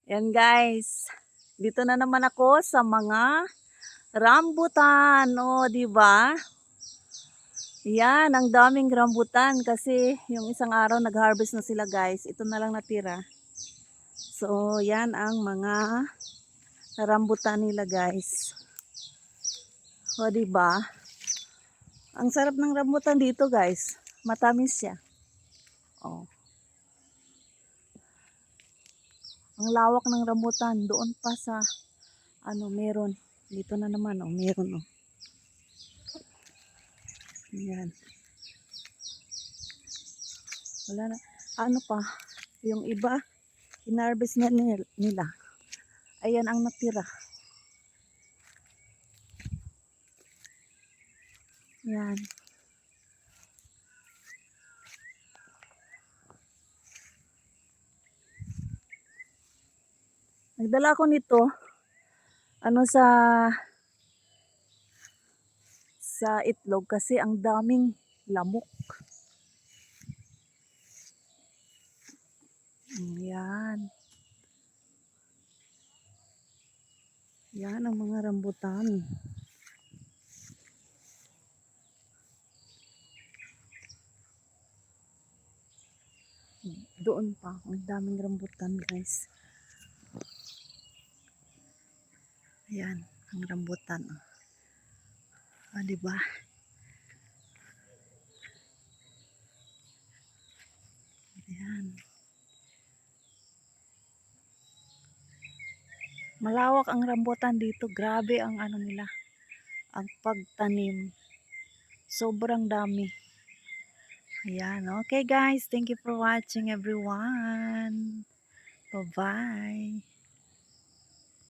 Yan guys. Dito na naman ako sa mga rambutan. O, di ba? Yan, ang daming rambutan kasi yung isang araw nag-harvest na sila guys. Ito na lang natira. So, yan ang mga rambutan nila guys. O, di ba? Ang sarap ng rambutan dito guys. Matamis siya. Oh. Ang lawak ng rambutan doon pa sa meron. Dito na naman meron Yan. Wala na. Pa, yung iba inharvest na nila. Ayan ang natira. Yan. Nagdala ko nito sa itlog kasi ang daming lamok. Yan. Yan ang mga rambutan. Doon pa, ang daming rambutan guys. Ayan, ang rambutan. Diba? Ayan. Malawak ang rambutan dito. Grabe ang nila. Ang pagtanim. Sobrang dami. Ayan. Okay guys, thank you for watching everyone. Bye-bye.